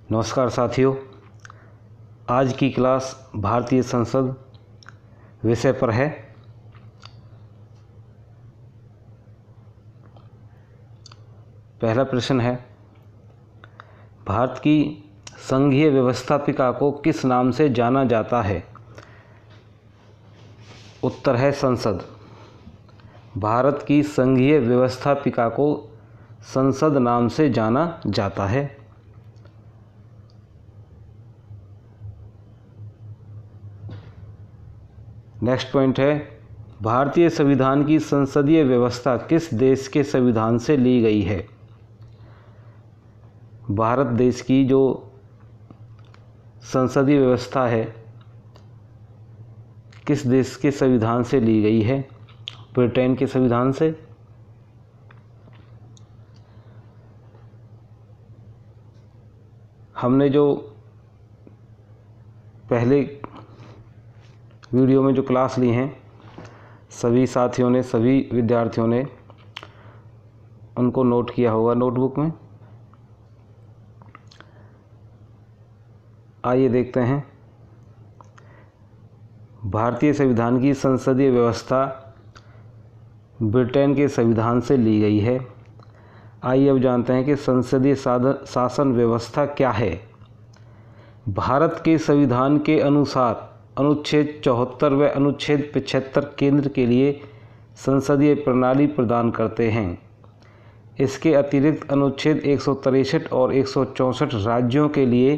नमस्कार साथियों, आज की क्लास भारतीय संसद विषय पर है। पहला प्रश्न है, भारत की संघीय व्यवस्थापिका को किस नाम से जाना जाता है? उत्तर है संसद। भारत की संघीय व्यवस्थापिका को संसद नाम से जाना जाता है। नेक्स्ट पॉइंट है, भारतीय संविधान की संसदीय व्यवस्था किस देश के संविधान से ली गई है? भारत देश की जो संसदीय व्यवस्था है किस देश के संविधान से ली गई है? ब्रिटेन के संविधान से। हमने जो पहले वीडियो में जो क्लास ली हैं, सभी साथियों ने, सभी विद्यार्थियों ने उनको नोट किया होगा नोटबुक में। आइए देखते हैं। भारतीय संविधान की संसदीय व्यवस्था ब्रिटेन के संविधान से ली गई है। आइए अब जानते हैं कि संसदीय शासन व्यवस्था क्या है। भारत के संविधान के अनुसार अनुच्छेद 74 व अनुच्छेद 75 केंद्र के लिए संसदीय प्रणाली प्रदान करते हैं। इसके अतिरिक्त अनुच्छेद 163 और 164 राज्यों के लिए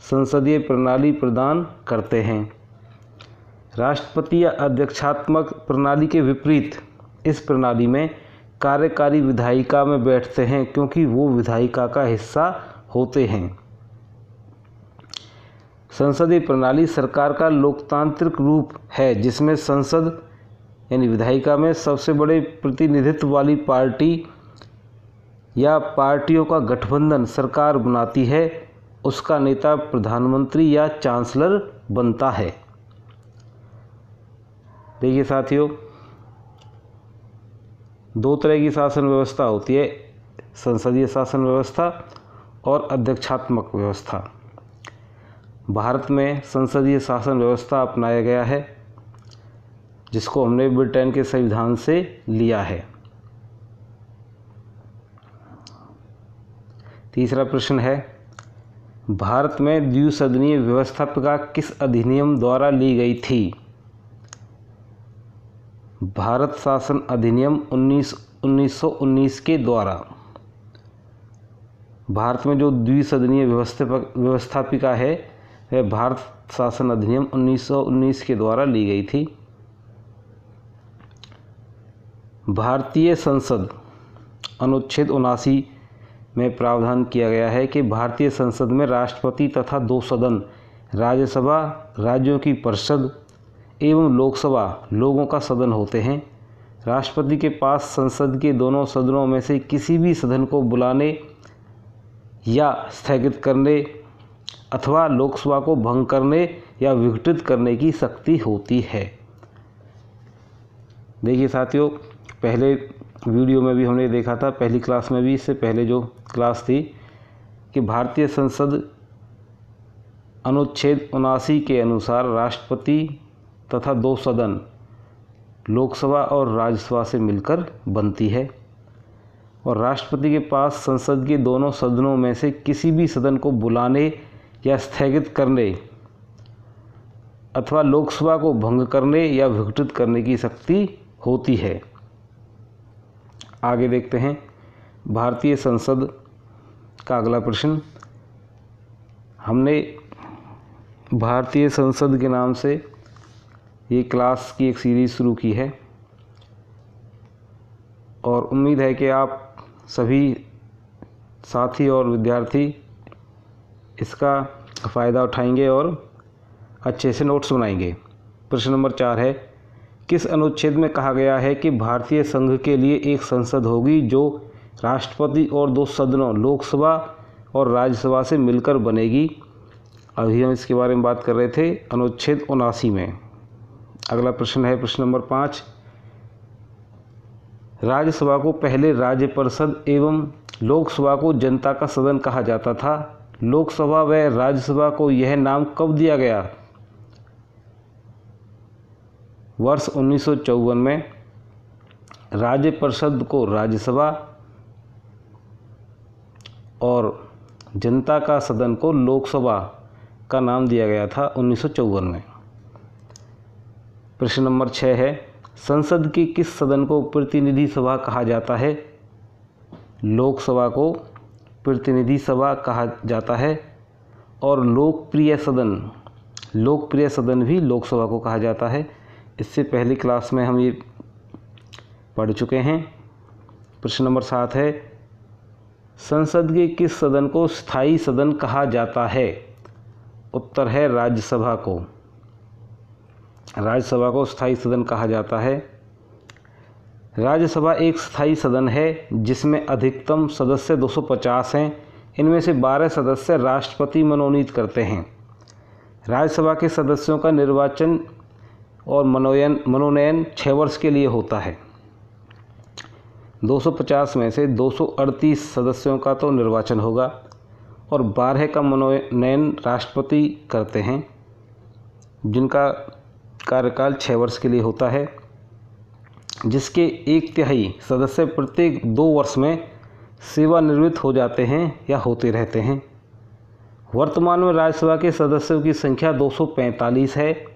संसदीय प्रणाली प्रदान करते हैं। राष्ट्रपति या अध्यक्षात्मक प्रणाली के विपरीत इस प्रणाली में कार्यकारी विधायिका में बैठते हैं, क्योंकि वो विधायिका का हिस्सा होते हैं। संसदीय प्रणाली सरकार का लोकतांत्रिक रूप है, जिसमें संसद यानी विधायिका में सबसे बड़े प्रतिनिधित्व वाली पार्टी या पार्टियों का गठबंधन सरकार बनाती है। उसका नेता प्रधानमंत्री या चांसलर बनता है। देखिए साथियों, दो तरह की शासन व्यवस्था होती है, संसदीय शासन व्यवस्था और अध्यक्षात्मक व्यवस्था। भारत में संसदीय शासन व्यवस्था अपनाया गया है, जिसको हमने ब्रिटेन के संविधान से लिया है। तीसरा प्रश्न है, भारत में द्विसदनीय व्यवस्थापिका किस अधिनियम द्वारा ली गई थी? भारत शासन अधिनियम 1919 के द्वारा। भारत में जो द्विसदनीय व्यवस्थापिका है वह भारत शासन अधिनियम 1919 के द्वारा ली गई थी। भारतीय संसद अनुच्छेद 79 में प्रावधान किया गया है कि भारतीय संसद में राष्ट्रपति तथा दो सदन, राज्यसभा राज्यों की परिषद एवं लोकसभा लोगों का सदन होते हैं। राष्ट्रपति के पास संसद के दोनों सदनों में से किसी भी सदन को बुलाने या स्थगित करने अथवा लोकसभा को भंग करने या विघटित करने की शक्ति होती है। देखिए साथियों, पहले वीडियो में भी हमने देखा था, पहली क्लास में भी, इससे पहले जो क्लास थी, कि भारतीय संसद अनुच्छेद 79 के अनुसार राष्ट्रपति तथा दो सदन लोकसभा और राज्यसभा से मिलकर बनती है, और राष्ट्रपति के पास संसद के दोनों सदनों में से किसी भी सदन को बुलाने या स्थगित करने अथवा लोकसभा को भंग करने या विघटित करने की शक्ति होती है। आगे देखते हैं भारतीय संसद का अगला प्रश्न। हमने भारतीय संसद के नाम से ये क्लास की एक सीरीज़ शुरू की है, और उम्मीद है कि आप सभी साथी और विद्यार्थी इसका फ़ायदा उठाएंगे और अच्छे से नोट्स बनाएंगे। प्रश्न नंबर 4 है, किस अनुच्छेद में कहा गया है कि भारतीय संघ के लिए एक संसद होगी जो राष्ट्रपति और दो सदनों लोकसभा और राज्यसभा से मिलकर बनेगी? अभी हम इसके बारे में बात कर रहे थे अनुच्छेद 79 में। अगला प्रश्न है प्रश्न नंबर 5, राज्यसभा को पहले राज्य परिषद एवं लोकसभा को जनता का सदन कहा जाता था, लोकसभा व राज्यसभा को यह नाम कब दिया गया? वर्ष 1954 में। राज्य परिषद को राज्यसभा और जनता का सदन को लोकसभा का नाम दिया गया था 1954 में। प्रश्न नंबर 6 है, संसद के किस सदन को प्रतिनिधि सभा कहा जाता है? लोकसभा को प्रतिनिधि सभा कहा जाता है और लोकप्रिय सदन भी लोकसभा को कहा जाता है। इससे पहली क्लास में हम ये पढ़ चुके हैं। प्रश्न नंबर 7 है, संसद के किस सदन को स्थायी सदन कहा जाता है? उत्तर है राज्यसभा को। राज्यसभा को स्थायी सदन कहा जाता है। राज्यसभा एक स्थायी सदन है जिसमें अधिकतम सदस्य 250 हैं। इनमें से 12 सदस्य राष्ट्रपति मनोनीत करते हैं। राज्यसभा के सदस्यों का निर्वाचन और मनोनयन 6 वर्ष के लिए होता है। 250 में से 238 सदस्यों का तो निर्वाचन होगा और 12 का मनोनयन राष्ट्रपति करते हैं, जिनका कार्यकाल 6 वर्ष के लिए होता है, जिसके 1/3 सदस्य प्रत्येक 2 वर्ष में सेवानिवृत्त हो जाते हैं या होते रहते हैं। वर्तमान में राज्यसभा के सदस्यों की संख्या 245 है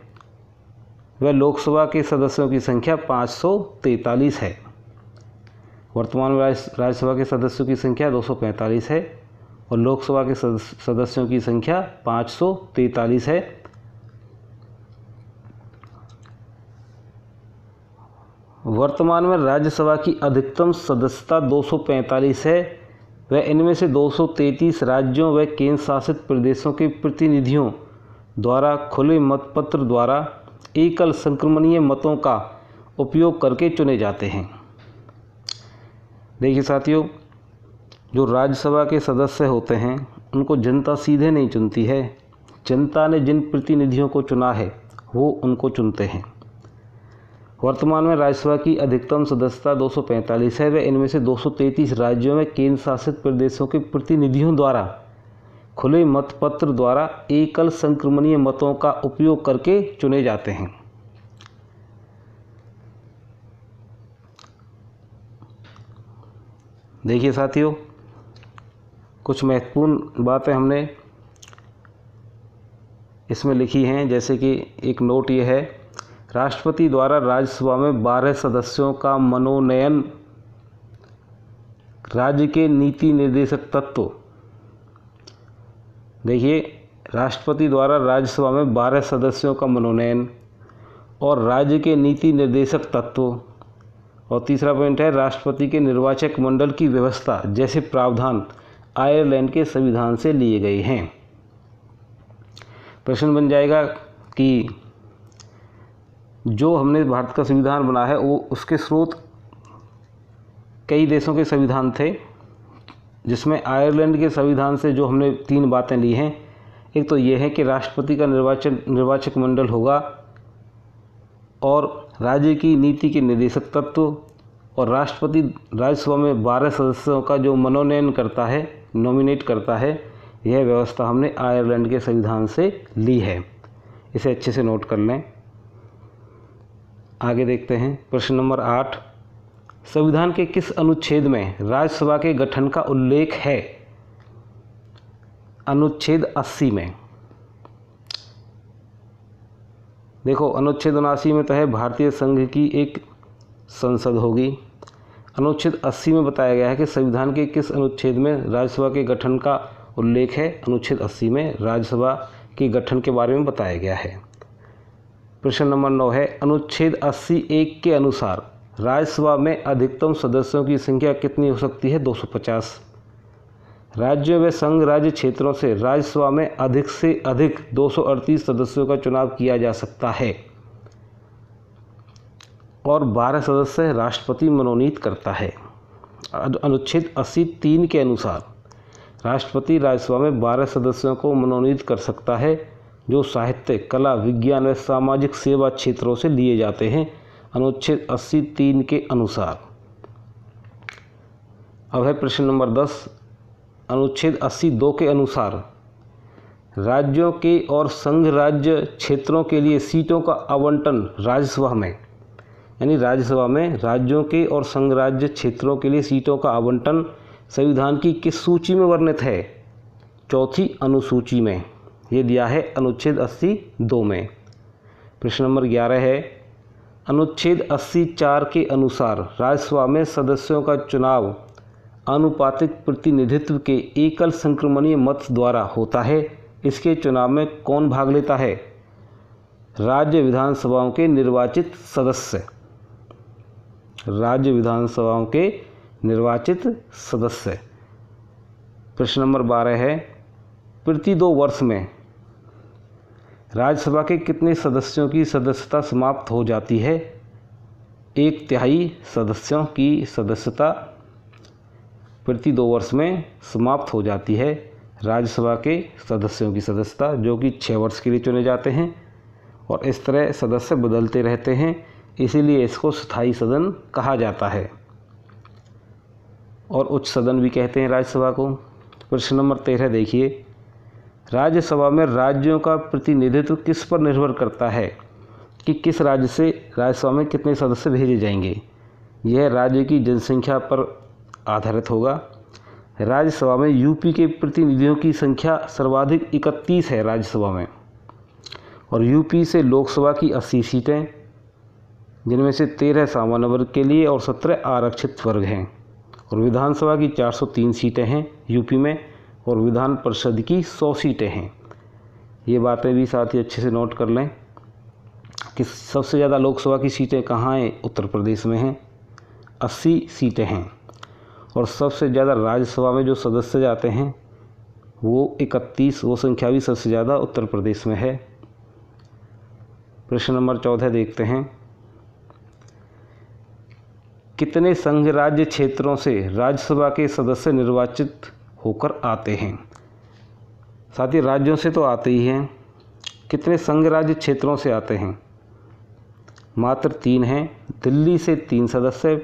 व लोकसभा के सदस्यों की संख्या 543 है। वर्तमान में राज्यसभा के सदस्यों की संख्या 245 है और लोकसभा के सदस्यों की संख्या 543 है। वर्तमान में राज्यसभा की अधिकतम सदस्यता 245 है व इनमें से 233 राज्यों व केंद्र शासित प्रदेशों के प्रतिनिधियों द्वारा खुले मतपत्र द्वारा एकल संक्रमणीय मतों का उपयोग करके चुने जाते हैं। देखिए साथियों, जो राज्यसभा के सदस्य होते हैं उनको जनता सीधे नहीं चुनती है। जनता ने जिन प्रतिनिधियों को चुना है वो उनको चुनते हैं। वर्तमान में राज्यसभा की अधिकतम सदस्यता 245 है व इनमें से 233 राज्यों में केंद्र शासित प्रदेशों के प्रतिनिधियों द्वारा खुले मतपत्र द्वारा एकल संक्रमणीय मतों का उपयोग करके चुने जाते हैं। देखिए साथियों, कुछ महत्वपूर्ण बातें हमने इसमें लिखी हैं, जैसे कि एक नोट ये है, राष्ट्रपति द्वारा राज्यसभा में 12 सदस्यों का मनोनयन राज्य के नीति निर्देशक तत्व। देखिए, राष्ट्रपति द्वारा राज्यसभा में 12 सदस्यों का मनोनयन और राज्य के नीति निर्देशक तत्व। और तीसरा पॉइंट है, राष्ट्रपति के निर्वाचक मंडल की व्यवस्था जैसे प्रावधान आयरलैंड के संविधान से लिए गए हैं। प्रश्न बन जाएगा कि जो हमने भारत का संविधान बना है वो उसके स्रोत कई देशों के संविधान थे, जिसमें आयरलैंड के संविधान से जो हमने 3 बातें ली हैं। एक तो ये है कि राष्ट्रपति का निर्वाचक मंडल होगा और राज्य की नीति के निर्देशक तत्व, और राष्ट्रपति राज्यसभा में 12 सदस्यों का जो मनोनयन करता है, नॉमिनेट करता है, यह व्यवस्था हमने आयरलैंड के संविधान से ली है। इसे अच्छे से नोट कर लें। आगे देखते हैं। प्रश्न नंबर 8, संविधान के किस अनुच्छेद में राज्यसभा के गठन का उल्लेख है? अनुच्छेद 80 में। देखो, अनुच्छेद 79 में तो है भारतीय संघ की एक संसद होगी। अनुच्छेद 80 में बताया गया है कि संविधान के किस अनुच्छेद में राज्यसभा के गठन का उल्लेख है। अनुच्छेद 80 में राज्यसभा के गठन के बारे में बताया गया है। प्रश्न नंबर 9 है, अनुच्छेद 80(1) के अनुसार राज्यसभा में अधिकतम सदस्यों की संख्या कितनी हो सकती है? 250। राज्यों व संघ राज्य क्षेत्रों से राज्यसभा में अधिक से अधिक 238 सदस्यों का चुनाव किया जा सकता है और 12 सदस्य राष्ट्रपति मनोनीत करता है। अनुच्छेद 80(3) के अनुसार राष्ट्रपति राज्यसभा में 12 सदस्यों को मनोनीत कर सकता है जो साहित्य, कला, विज्ञान व सामाजिक सेवा क्षेत्रों से लिए जाते हैं, अनुच्छेद 80(3) के अनुसार। अब है प्रश्न नंबर 10, अनुच्छेद 82 के अनुसार राज्यों के और संघ राज्य क्षेत्रों के लिए सीटों का आवंटन राज्यसभा में, यानी राज्यसभा में राज्यों के और संघ राज्य क्षेत्रों के लिए सीटों का आवंटन संविधान की किस सूची में वर्णित है? चौथी अनुसूची में। ये दिया है अनुच्छेद 80(2) में। प्रश्न नंबर 11 है, अनुच्छेद 80(4) के अनुसार राज्यसभा में सदस्यों का चुनाव आनुपातिक प्रतिनिधित्व के एकल संक्रमणीय मत द्वारा होता है। इसके चुनाव में कौन भाग लेता है? राज्य विधानसभाओं के निर्वाचित सदस्य। राज्य विधानसभाओं के निर्वाचित सदस्य। प्रश्न नंबर 12 है, प्रति 2 वर्ष में राज्यसभा के कितने सदस्यों की सदस्यता समाप्त हो जाती है? 1/3 सदस्यों की सदस्यता प्रति 2 वर्ष में समाप्त हो जाती है। राज्यसभा के सदस्यों की सदस्यता, जो कि 6 वर्ष के लिए चुने जाते हैं और इस तरह सदस्य बदलते रहते हैं, इसीलिए इसको स्थायी सदन कहा जाता है और उच्च सदन भी कहते हैं राज्यसभा को। प्रश्न नंबर 13 देखिए, राज्यसभा में राज्यों का प्रतिनिधित्व किस पर निर्भर करता है कि किस राज्य से राज्यसभा में कितने सदस्य भेजे जाएंगे? यह राज्य की जनसंख्या पर आधारित होगा। राज्यसभा में यूपी के प्रतिनिधियों की संख्या सर्वाधिक 31 है राज्यसभा में, और यूपी से लोकसभा की 80 सीटें, जिनमें से 13 सामान्य वर्ग के लिए और 17 आरक्षित वर्ग हैं, और विधानसभा की 403 सीटें हैं यूपी में, और विधान परिषद की 100 सीटें हैं। ये बातें भी साथ ही अच्छे से नोट कर लें कि सबसे ज़्यादा लोकसभा की सीटें कहाँ हैं? उत्तर प्रदेश में हैं, 80 सीटें हैं, और सबसे ज़्यादा राज्यसभा में जो सदस्य जाते हैं वो 31, वो संख्या भी सबसे ज़्यादा उत्तर प्रदेश में है। प्रश्न नंबर 14 देखते हैं, कितने संघ राज्य क्षेत्रों से राज्यसभा के सदस्य निर्वाचित होकर आते हैं? साथ ही राज्यों से तो आते ही हैं, कितने संघ राज्य क्षेत्रों से आते हैं? मात्र 3 हैं। दिल्ली से 3 सदस्य,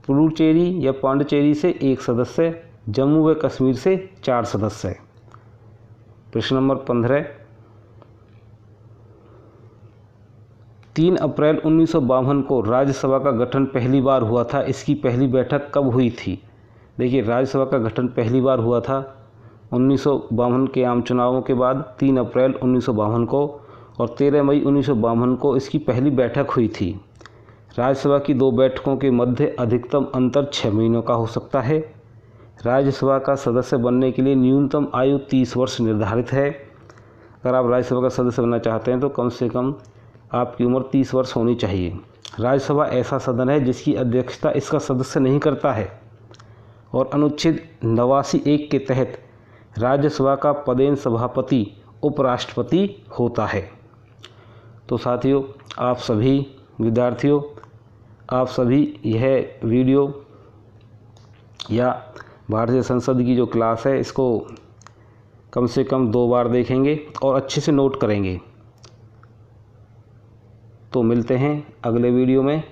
पुडुचेरी या पांडिचेरी से 1 सदस्य, जम्मू व कश्मीर से 4 सदस्य। प्रश्न नंबर 15, 3 अप्रैल 1952 को राज्यसभा का गठन पहली बार हुआ था। इसकी पहली बैठक कब हुई थी? देखिए, राज्यसभा का गठन पहली बार हुआ था 1952 के आम चुनावों के बाद 3 अप्रैल 1952 को, और 13 मई 1952 को इसकी पहली बैठक हुई थी। राज्यसभा की 2 बैठकों के मध्य अधिकतम अंतर 6 महीनों का हो सकता है। राज्यसभा का सदस्य बनने के लिए न्यूनतम आयु 30 वर्ष निर्धारित है। अगर आप राज्यसभा का सदस्य बनना चाहते हैं तो कम से कम आपकी उम्र 30 वर्ष होनी चाहिए। राज्यसभा ऐसा सदन है जिसकी अध्यक्षता इसका सदस्य नहीं करता है, और अनुच्छेद 89(1) के तहत राज्यसभा का पदेन सभापति उपराष्ट्रपति होता है। तो साथियों, आप सभी विद्यार्थियों, आप सभी यह वीडियो या भारतीय संसद की जो क्लास है इसको कम से कम 2 बार देखेंगे और अच्छे से नोट करेंगे। तो मिलते हैं अगले वीडियो में।